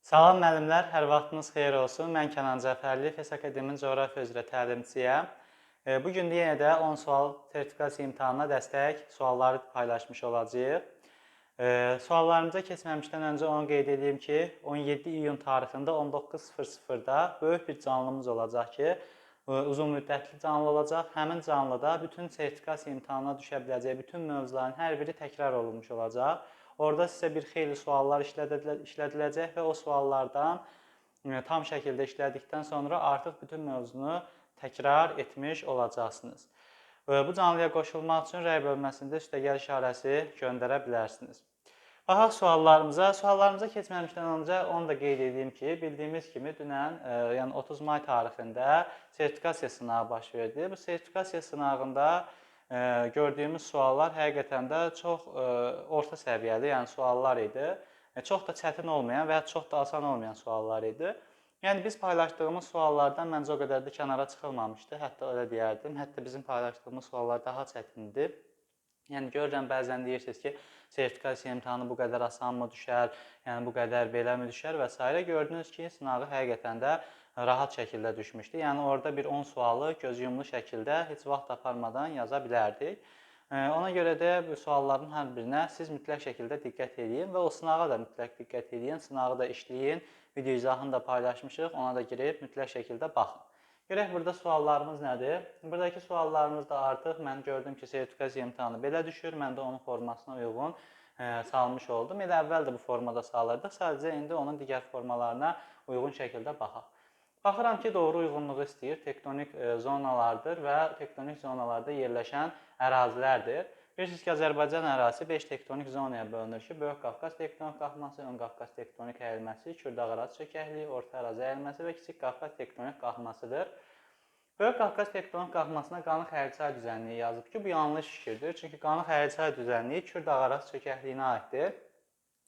Salam müəllimlər, hər vaxtınız xeyir olsun. Mən Kənan Cəfərli, FES Akademinin coğrafiya üzrə təlimçisiyəm. Bu gün də yenə də 10 sual sertifikasiya imtahanına dəstək sualları paylaşmış olacağıq. Suallarımıza keçməmişdən öncə onu qeyd edeyim ki, 17 iyun tarixində 19:00-da böyük bir canlımız olacaq ki, uzun müddətli canlı olacaq. Həmin canlıda bütün sertifikasiya imtahanına düşə biləcək bütün mövzuların hər biri təkrar olunmuş olacaq. Orada sizə bir xeyli suallar işlədiləcək və o suallardan tam şəkildə işlədikdən sonra artıq bütün mövzunu təkrar etmiş olacaqsınız. Bu canlıya qoşulmaq üçün rəy bölməsində üstəgəl işarəsi göndərə bilərsiniz. Baxaq suallarımıza. Suallarımıza keçməmişdən öncə onu da qeyd edeyim ki, bildiyimiz kimi dünən, yəni 30 may tarixində sertifikasiya sınağı baş verdi. Bu sertifikasiya sınağında gördüyümüz suallar həqiqətən də çox orta səviyyəli, yəni suallar idi. Çox da çətin olmayan və ya çox da asan olmayan suallar idi. Yəni biz paylaşdığımız suallardan məncə o qədər də kənara çıxılmamışdı. Hətta elə deyərdim. Hətta bizim paylaşdığımız suallar daha çətindir. Yəni görürəm bəzən deyirsiniz ki, sertifikasiya imtahanı bu qədər asanmı düşər, yəni bu qədər beləmi düşər və s. Gördünüz ki, sınağı həqiqətən də rahat şəkildə düşmüşdü. Yəni orada bir 10 sualı gözüyumlu şəkildə heç vaxt aparmadan yaza bilərdik. Ona görə də bu sualların hər birinə siz mütləq şəkildə diqqət edin və o sınağa da mütləq diqqət edin, sınağı da işləyin. Video izahını da paylaşmışıq, ona da girib mütləq şəkildə baxın. Görək burada suallarımız nədir? Buradakı suallarımız da artıq mən gördüm ki, sertifikasiya imtahanı belə düşür. Mən də onun formasına uyğun salmış oldum. Elə əvvəl də bu formada salırdıq. Sadəcə indi onun digər formalarına uyğun şəkildə baxaq. Baxıram ki, doğru uyğunluğu istəyir. Tektonik zonalardır və tektonik zonalarda yerləşən ərazilərdir. Bilirsiniz ki, Azərbaycan ərazisi 5 tektonik zonaya bölünür ki, Böyük Qafqaz tektonik qalxması, Ön Qafqaz tektonik əyilməsi, Kürdağ-Araz çökəkliyi, Orta Araz əyilməsi və Kiçik Qafqaz tektonik qalxmasıdır. Böyük Qafqaz tektonik qalxmasına Qanı Xəritçay düzənliyi yazıb ki, bu yanlış fikirdir. Çünki Qanı Xəritçay düzənliyi Kürdağ-Araz çökəkliyinə aiddir.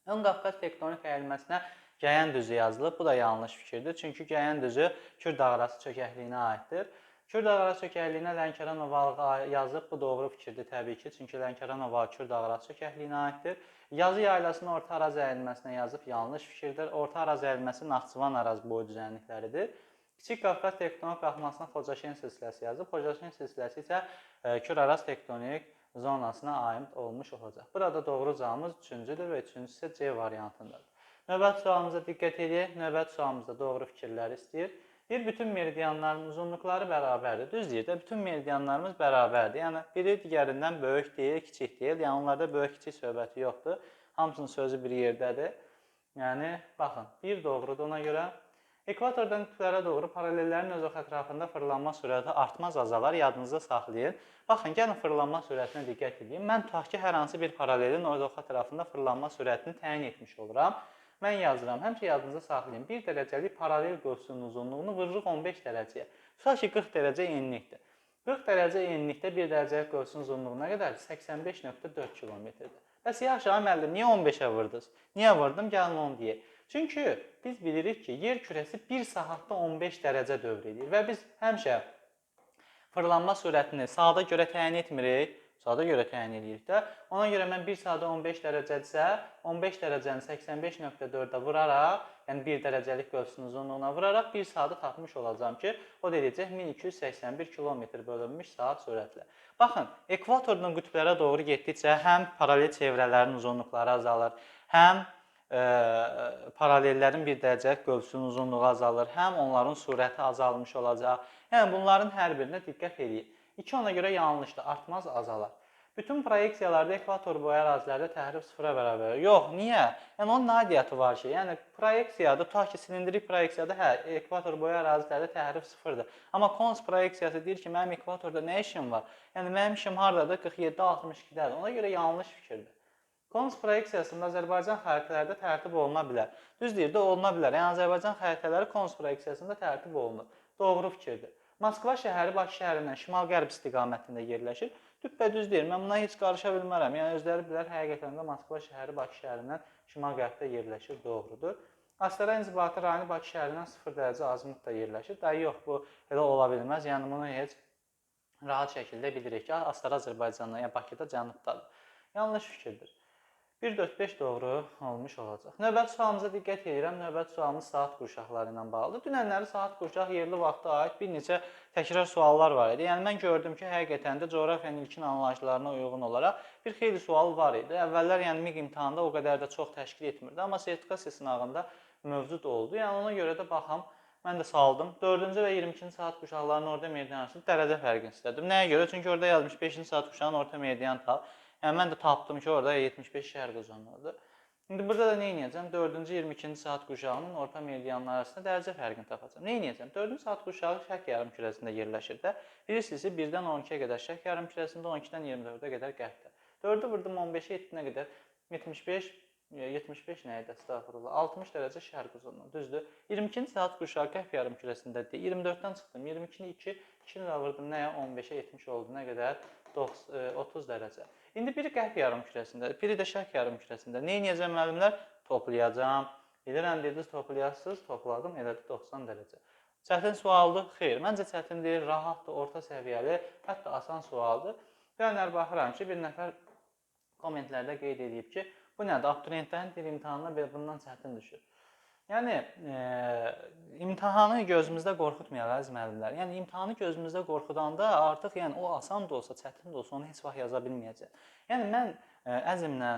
Ön Qafqaz tektonik əyilməsinə Gəyən düzü yazılıb. Bu da yanlış fikirdir. Çünki Gəyən düzü Kürdağ-Araz çökəkliyinə aiddir. Kürdağ-Araz çökəkliyinə Lənkəran ovalığı yazıb. Bu doğru fikirdir təbii ki. Çünki Lənkəran ovalı Kürdağ-Araz çökəkliyinə aiddir. Yazı yaylasını Orta Araz əyilməsinə yazıb. Yanlış fikirdir. Orta Araz əyilməsi Naxçıvan-Araz boyu düzənlikləridir. Kiçik Qafqaz tektonik qalxmasına Xocaşen silsiləsi yazıb. Xocaşen silsiləsi isə Kür-Araz tektonik zonasına aid olmuş olacaq. Burada doğru cavabımız 3-cüdür və 3-cüsü isə C variantındadır. Növbəti sualımıza diqqət edək. Növbəti sualımızda doğru fikirləri istəyir. Bir bütün meridianların uzunluqları bərabərdir. Düz deyir də, bütün meridianlarımız bərabərdir. Yəni biri digərindən böyük deyil, kiçik deyil. Yəni onlarda böyük-kiçik söhbəti yoxdur. Hamısının sözü bir yerdədir. Yəni baxın, bir doğrudur ona görə. Ekvatordan qütblərə doğru paralellərin öz ox ətrafında fırlanma sürəti artmaz, azalar. Yadınızda saxlayın. Baxın, gəlin fırlanma sürətinə diqqət edin. Mən tutaq ki, hər hansı bir paralelin öz ox ətrafında fırlanma sürətini təyin etmiş oluram. Mən yazıram, həmişə yadınızda saxlayın. 1 dərəcəlik paralel qövsünün uzunluğunu vururuq 15 dərəcəyə. Tutaq ki, 40 dərəcə enlikdir. 40 dərəcə enlikdə 1 dərəcəlik qövsünün uzunluğu nə qədər? 85,4 kilometrdir. Bəs yaxşı, müəllim, niyə 15-ə vurdunuz? Niyə vurdum? Gəlin onu deyək. Çünki biz bilirik ki, yer kürəsi 1 saatda 15 dərəcə dövr edir və biz həmişə fırlanma sürətini saata görə təyin etmirik. Saata görə təyin edirik də. Ona görə mən 1 saata 15 dərəcədirsə, 15 dərəcəni 85,4-ə vuraraq, yəni 1 dərəcəlik qövsünün uzunluğuna vuraraq 1 saatı tapmış olacağım ki, o deyəcək 1281 km bölünmüş saat sürətlə. Baxın, ekvatordan qütblərə doğru getdikcə həm paralel çevrələrin uzunluqları azalır, həm paralellərin 1 dərəcəlik qövsünün uzunluğu azalır, həm onların sürəti azalmış olacaq. Yəni bunların hər birinə diqqət edin. 2 ona görə yanlışdır, artmaz, azalar. Bütün proyeksiyalarda ekvator boyu ərazilərdə təhrif 0-a bərabər. Yox, niyə? Yəni onun nədiyyatı var ki, yəni proyeksiyada, tutaq ki, silindrik proyeksiyada ekvator boyu ərazilərdə təhrif 0-dır. Amma konus proyeksiyası deyir ki, mənim ekvatorda nə işim var? Yəni mənim işim hardadır? 47-62-dədir. Ona görə yanlış fikirdir. Konus proyeksiyasında Azərbaycan xəritələrdə tərtib oluna bilər. Düz deyir də, oluna bilər. Yəni Azərbaycan xəritələri konus proyeksiyasında tərtib olunur. Doğru fikirdir. Moskva şəhəri Bakı şəhərindən şimal-qərb istiqamətində yerləşir. Düppədüz deyir, mən buna heç qarışa bilmərəm. Yəni özləri bilər, həqiqətən də Moskva şəhəri Bakı şəhərindən şimal-qərbdə yerləşir, doğrudur. Astara inzibati rayonu Bakı şəhərindən 0 dərəcə azımlıqda yerləşir. Da yox, bu elə ola bilməz. Yəni bunu heç rahat şəkildə bilirik ki, Astara Azərbaycandan, yəni Bakıda cənubdadır. Yanlış fikirdir. 1.4.5 doğru olmuş olacaq. Növbəti sualımıza diqqət edirəm. Növbəti sualımız saat qurşaqları ilə bağlıdır. Dünənləri saat qurşaq yerli vaxta aid bir neçə təkrar suallar var idi. Yəni mən gördüm ki, həqiqətən də coğrafiyanın ilkin anlayışlarına uyğun olaraq bir xeyli sual var idi. Əvvəllər yəni MİQ imtahanda o qədər də çox təşkil etmirdi, amma sertifikasiya sınağında mövcud oldu. Yəni ona görə də baxam, mən də saldım. 4-cü və 22-ci saat qurşaqlarının orta meridian arasında dərəcə fərqini istədim. Nəyə görə? Çünki orada yazmış 5-ci saat qurşağının orta meridian tap. Yəni mən də tapdım ki, orada 75 şərq uzunluğudur. İndi burada da nə edəcəm? 4-cü 22-ci saat qurşağının orta meridianları arasında dərəcə fərqini tapacağam. Nə edəcəm? 4-cü saat qurşağı şərq yarımkürəsində yerləşir də. Bilirsiniz, 1-dən 12-yə qədər şərq yarımkürəsində, 12-dən 24-ə qədər qərbdə. 4-ü vurdum 15-ə, 7-nə qədər 75 nə idi? Estağfurullah. 60 dərəcə şərq uzunluğu. Düzdür? 22-ci saat qurşağı qərb yarımkürəsindədir. 24-dən çıxdım. 22-ni 2-ni də vurdum nəyə? 15-ə 70 oldu. Nə qədər? 30 dərəcə. İndi biri qərb yarımkürəsindədir, biri də şərq yarımkürəsində. Nə edəcəm müəllimlər? Toplayacağam. Bilirəm dediniz toplayasınız, topladım, elədi 90 dərəcə. Çətin sualdır? Xeyr, məncə çətin deyil, rahatdır, orta səviyyəli, hətta asan sualdır. Gələnlər baxıram ki, bir nəfər kommentlərdə qeyd edib ki, bu nədir? Abituriyentlərin dil imtahanına belə bundan çətin düşür. Yəni, imtahanı gözümüzdə qorxutmayaq əziz müəllimlər. Yəni, imtahanı gözümüzdə qorxudanda artıq o asan da olsa, çətin də olsa onu heç vaxt yaza bilməyəcək. Yəni, mən əzmlə,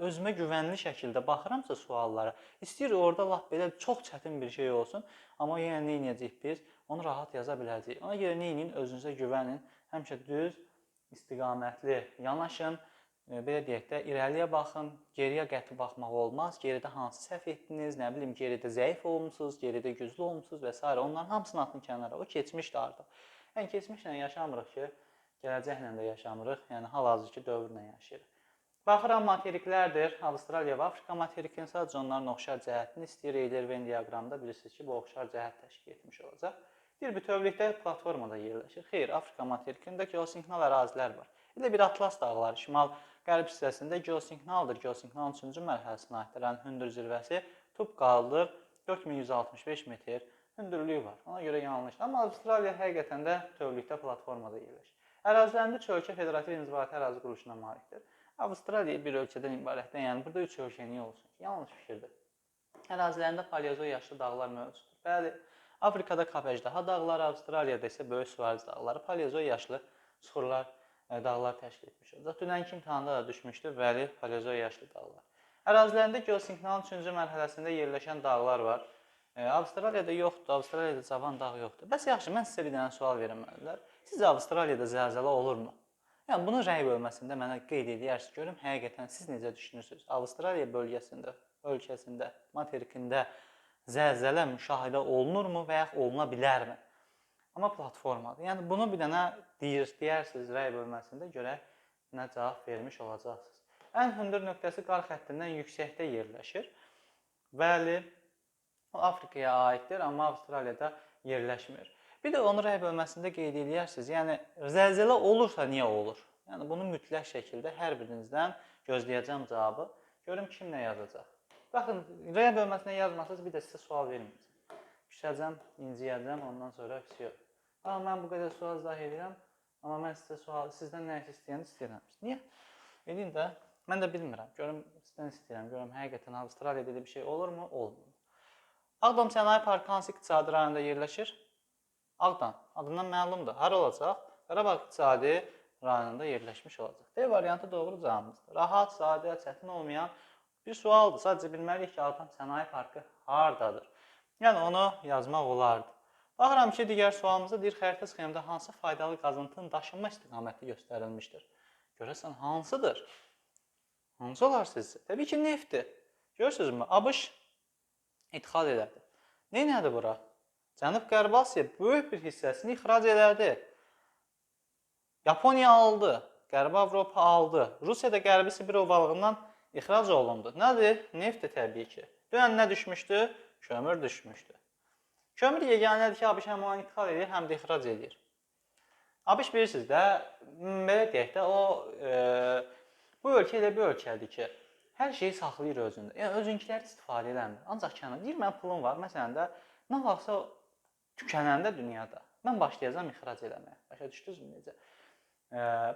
özümə güvənli şəkildə baxıramsa suallara, istəyir orada lap belə çox çətin bir şey olsun, amma yenə nə edəcəyik biz? Onu rahat yaza biləcəyik. Ona görə nə edin? Özünüzə güvənin, həmişə düz, istiqamətli yanaşın. Belə deyək də, irəliyə baxın, geriyə qəti baxmaq olmaz. Geridə hansı səhv etdiniz, nə bilim, geridə zəif olmusunuz, geridə güclü olmusunuz və s. Onların hamısını atın kənara. O keçmişdir artıq. Yəni, keçmişlə yaşamırıq ki, gələcəklə də yaşamırıq. Yəni, hal-hazırki dövrlə yaşayırıq. Baxıram, materiklərdir. Avstraliya və Afrika materikinin sadəcə onların oxşar cəhətini istəyir. Eyler-Venn diaqramda bilirsiniz ki, bu oxşar cəhət təşkil etmiş olacaq. Bir bütövlükdə platformada yerləşir. Xeyr, Afrika materikində geosignal ərazilər var. Elə bir Atlas dağları, şimal-qərb hissəsində geosignaldır. Geosignalın 3-cü mərhələsinə aiddir. Yəni, hündür zirvəsi tub qaldır, 4165 metr hündürlüyü var. Ona görə yanlışdır. Amma Avstraliya həqiqətən də bütövlükdə platformada yerləşir. Ərazilərində 3 ölkə federativ inzibati ərazi quruluşuna malikdir. Avstraliya bir ölkədən ibarətdir. Yəni, burada 3 ölkə niyə olsun? Yanlış fikirdir. Ərazilərində paleozoy yaşlı dağlar mövcuddur. Bəli, Afrikada Kapejdaha dağları, Avstraliyada isə Böyük Suarez dağları, paleozoy yaşlı suxurlar, dağlar təşkil etmiş olacaq. Dünənki imtahanda da düşmüşdür, bəli, paleozoy yaşlı dağlar. Ərazilərində geosignalın 3-cü mərhələsində yerləşən dağlar var. Avstraliyada yoxdur, Avstraliyada cavan dağ yoxdur. Bəs yaxşı, mən sizə bir dənə sual verim müəllimlər. Sizcə Avstraliyada zəlzələ olurmu? Yəni, bunu rəy bölməsində mənə qeyd edərsiniz, görüm, həqiqətən siz necə düşünürsünüz? Avstraliya bölgəsində, ölkəsində, materikində zəlzələ müşahidə olunurmu və yaxud oluna bilərmi? Amma platformadır. Yəni, bunu bir dənə deyərsiniz rəy bölməsində görək nə cavab vermiş olacaqsınız. Ən hündür nöqtəsi qar xəttindən yüksəkdə yerləşir. Bəli, o Afrikaya aiddir, amma Avstraliyada yerləşmir. Bir də onu rəy bölməsində qeyd edərsiniz. Yəni, zəlzələ olursa niyə olur? Yəni, bunu mütləq şəkildə hər birinizdən gözləyəcəm cavabı. Görüm kim nə yazacaq. Baxın, rəy bölməsinə yazmasınız, bir də sizə sual verməyəcəm. Küsəcəm, inciyəcəm, ondan sonra küsüyor. Mən bu qədər sual izah edirəm, amma mən sizdən nə istəyirəm? Niyə? Edin də, mən də bilmirəm. Görüm, sizdən istəyirəm, görüm, həqiqətən Avstraliyada bir şey olurmu? Olmur. Ağdam Sənaye Parkı hansı iqtisadi rayonda yerləşir? Ağdam, adından məlumdur. Hara olacaq? Qarabağ iqtisadi rayonunda yerləşmiş olacaq. D variantı doğru cavabımızdır. Rahat, sadə, çətin olmayan bir sualdır. Sadəcə bilməliyik ki, Ağdam Sənaye Parkı haradadır? Yəni, onu yazmaq olardı. Baxıram ki, digər sualımızda deyir, xəritə sxemində hansı faydalı qazıntının daşınma istiqaməti göstərilmişdir? Görəsən, hansıdır? Hansı olar sizcə? Təbii ki, neftdir. Görürsünüzmü? ABŞ idxal elədi. Neynədir bura? Cənub-Qərbi Asiya böyük bir hissəsini ixrac elədi. Yaponiya aldı, Qərbi Avropa aldı. Rusiya da Qərbi Sibir ovalığından ixrac olundu. Nədir? Neftdir təbii ki. Dünən nə düşmüşdü? Kömür düşmüşdü. Kömür yeganədir ki, ABŞ həm onu idxal edir, həm də ixrac edir. ABŞ bilirsiniz də, belə deyək də, bu ölkə elə bir ölkədir ki, hər şeyi saxlayır özündə. Yəni, özünkiləri istifadə eləmir. Ancaq kənar, deyir, mənim pulum var, məsələn də, nə vaxtsa tükənəndə dünyada, mən başlayacağam ixrac eləməyə. Başa düşdünüzmü necə?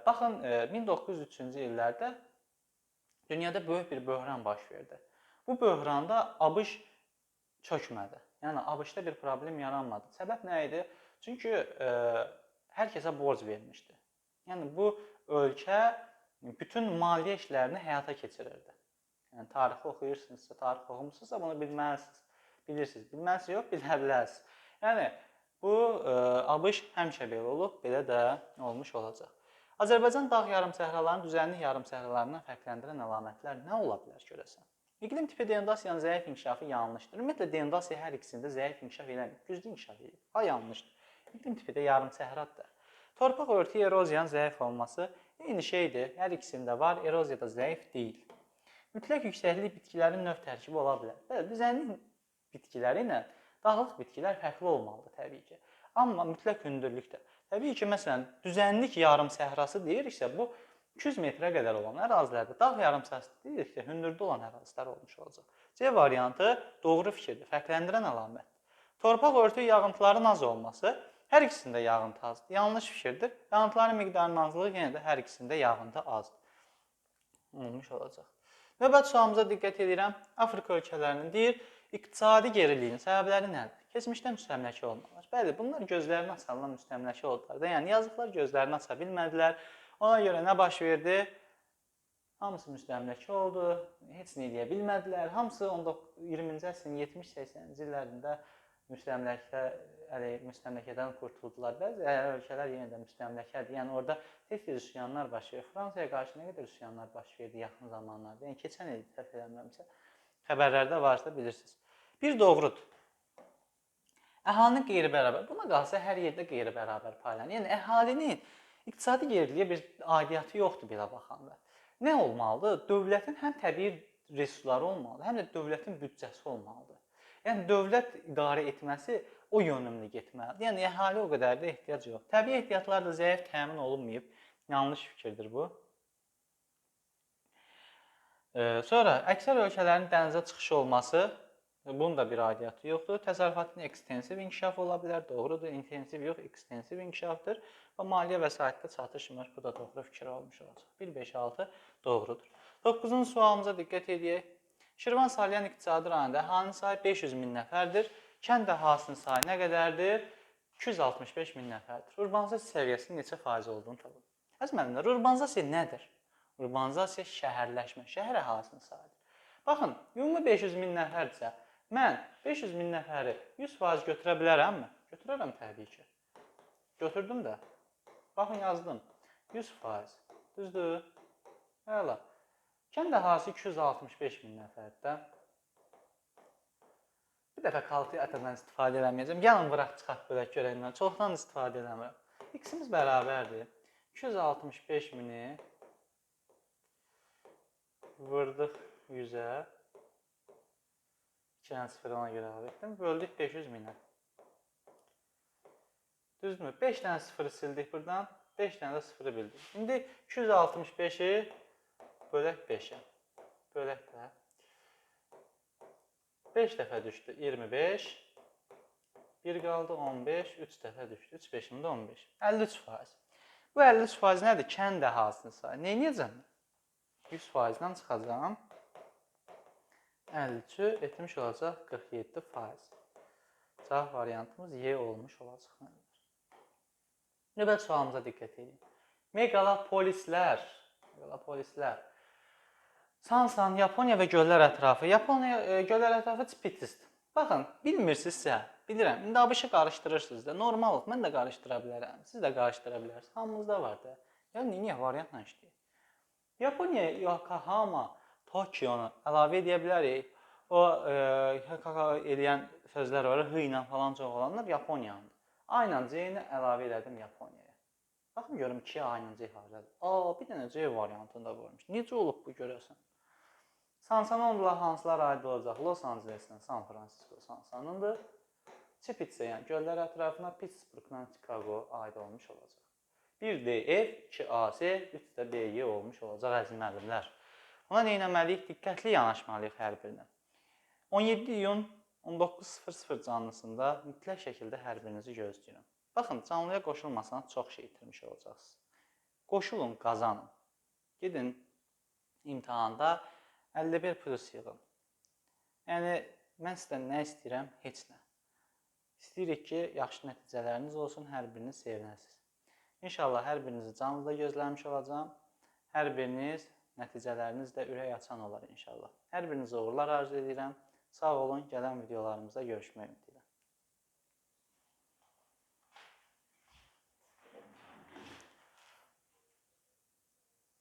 Baxın, 1903-cü illərdə dünyada böyük bir böhran baş verdi. Bu böhranda ABŞ çökmədi. Yəni ABŞ-da bir problem yaranmadı. Səbəb nə idi? Çünki hər kəsə borc vermişdi. Yəni bu ölkə bütün maliyyə işlərini həyata keçirirdi. Yəni tarixi oxuyursunuzsa, tarix oxumusunuzsa bunu bilməlisiniz. Bilirsiniz. Bilməlisiniz yox, bilə bilərsiniz. Yəni bu ABŞ həmişə belə olub, belə də olmuş olacaq. Azərbaycan dağ yarımsəhralarının düzənlik yarımsəhralarından fərqləndirən əlamətlər nə ola bilər görəsən? İqlim tipi dendasiyanın zəif inkişafı yanlışdır. Ümumiyyətlə dendasiya hər ikisində zəif inkişaf eləmir, güclü inkişaf edir. Ha, yanlışdır. İqlim tipi də yarımsəhradır. Torpaq örtüyü eroziyanın zəif olması eyni şeydir. Hər ikisində var, eroziya da zəif deyil. Mütləq yüksəklik bitkilərin növ tərkibi ola bilər. Bəli, düzənlik bitkiləri ilə dağlıq bitkilər fərqli olmalıdır təbii ki. Amma mütləq hündürlükdə. Təbii ki, məsələn, düzənlik yarımsəhrası deyiriksə, bu 200 metrə qədər olan ərazilərdə, dağ yarımsəhrası deyiriksə, hündürdə olan ərazilər olmuş olacaq. C variantı doğru fikirdir, fərqləndirən əlamətdir. Torpaq örtüyü yağıntıların az olması, hər ikisində yağıntı azdır. Yanlış fikirdir. Yağıntıların miqdarının azlığı yenə də hər ikisində yağıntı azdır. Olmuş olacaq. Növbəti sualımıza diqqət edirəm. Afrika ölkələrinin deyir, iqtisadi geriliyin səbəbləri nədir? Keçmişdə müstəmləkə olmalar. Bəli, bunlar gözlərini açandan müstəmləkə oldular. Yəni yazıqlar gözlərini aça bilmədilər. Ona görə nə baş verdi? Hamısı müstəmləkə oldu. Heç nə edə bilmədilər. Hamısı 20-ci əsrin 70-80-ci illərində müstəmləkədən qurtuldular. Bəzi ölkələr yenə də müstəmləkədir. Yəni orada tez-tez üsyanlar baş verir. Fransaya qarşı nə qədər üsyanlar baş verdi yaxın zamanlarda. Yəni keçən il səhv eləmirəmsə, xəbərlərdə varsa bilirsiniz. Bir doğrudur. Əhalinin qeyri-bərabər. Buna qalsa hər yerdə qeyri-bərabər paylanır. Yəni əhalinin iqtisadi geriliyə bir aidiyyatı yoxdur belə baxanda. Nə olmalıdır? Dövlətin həm təbii resursları olmalıdır, həm də dövlətin büdcəsi olmalıdır. Yəni dövlət idarə etməsi o yönümlü getməlidir. Yəni əhali o qədər də ehtiyac yox. Təbii ehtiyatlar da zəif təmin olunmayıb. Yanlış fikirdir bu. Sonra əksər ölkələrin dənizə çıxışı olması, bunun da bir aidiyyatı yoxdur. Təsərrüfatın ekstensiv inkişafı ola bilər, doğrudur. İntensiv yox, ekstensiv inkişafdır. Və maliyyə vəsaitdə çatışmır. Bu da doğru fikir olmuş olacaq. 1, 5, 6 doğrudur. 9-cu sualımıza diqqət edək. Şirvan Salyan iqtisadi rayonunda əhalinin sayı 500 min nəfərdir. Kənd əhalinin sayı nə qədərdir? 265 min nəfərdir. Urbanizasiya səviyyəsinin neçə faiz olduğunu tapın. Əziz müəllimlər, urbanizasiya nədir? Urbanizasiya şəhərləşmə, şəhər əhalisinin sayıdır. Baxın, ümumi 500 min nəfərdirsə, mən 500 min nəfəri 100% götürə bilərəmmi? Götürərəm təbii ki. Götürdüm də. Baxın, yazdım. 100%. Düzdür? Əla. Kənd əhalisi 265 min nəfərdir. Bir dəfə kalkül ətədən istifadə eləməyəcəm. Gəlin, bıraq çıxaq bölək görəkdən. Çoxdan istifadə eləmirəm. X-imiz bərabərdir. 265 mini vurdıq 100-ə. 2 dənə sıfır ona görə əlavə etdim. Böldük 500 minə. Düzdürmü? 5 dənə sıfırı sildik buradan. 5 dənə də sıfırı bildik. İndi 265-i bölək 5-ə. Bölək də. 5 dəfə düşdü 25. 1 qaldı 15. 3 dəfə düşdü. 3 5-imdə 15. 53%. Bu 53% nədir? Kənd əhalisinin sayı. Nə edəcəm? 100%-dən çıxacağam. 53-ü etmiş olacaq 47%. Cavab variantımız Y olmuş olacaq. Növbəti sualımıza diqqət edin. Megalopolislər. Sansan, Yaponiya və göllər ətrafı. Yaponiya göllər ətrafı Spitzdir. Baxın, bilmirsinizsə, bilirəm. İndi ABŞ-ı qarışdırırsınız da. Normaldır, mən də qarışdıra bilərəm. Siz də qarışdıra bilərsiniz. Hamımızda var da. Yəni, niyə variantla işləyir? Yaponiya, Yokohama, Tokionu əlavə edə bilərik. O, eləyən sözlər var, H ilə falan çox olanlar Yaponiyandır. A ilə C-ni əlavə elədim Yaponiyaya. Baxın, görüm 2 A ilə C haradadır. Bir dənə C variantında varmış. Necə olub bu görəsən? Sansanonlar hansılar aid olacaq? Los Angelesdən San Francisco Sansanındır. Spitz, yəni göllər ətrafına Pittsburghdan Chicago aid olmuş olacaq. 1 D F, 2 A C, 3 də B Y olmuş olacaq əziz müəllimlər. Ona nə etməliyik? Diqqətli yanaşmalıyıq hər birinə. 17 iyun 19:00 canlısında mütləq şəkildə hər birinizi gözləyirəm. Baxın, canlıya qoşulmasanız çox şey itirmiş olacaqsınız. Qoşulun, qazanın. Gedin imtahanda 51 plus yığın. Yəni, mən sizdən nə istəyirəm? Heç nə. İstəyirik ki, yaxşı nəticələriniz olsun, hər biriniz sevinəsiniz. İnşallah hər birinizi canlıda gözləmiş olacağım. Hər biriniz nəticələriniz də ürək açan olar inşallah. Hər birinizə uğurlar arzu edirəm. Sağ olun, gələn videolarımızda görüşmək ümidi.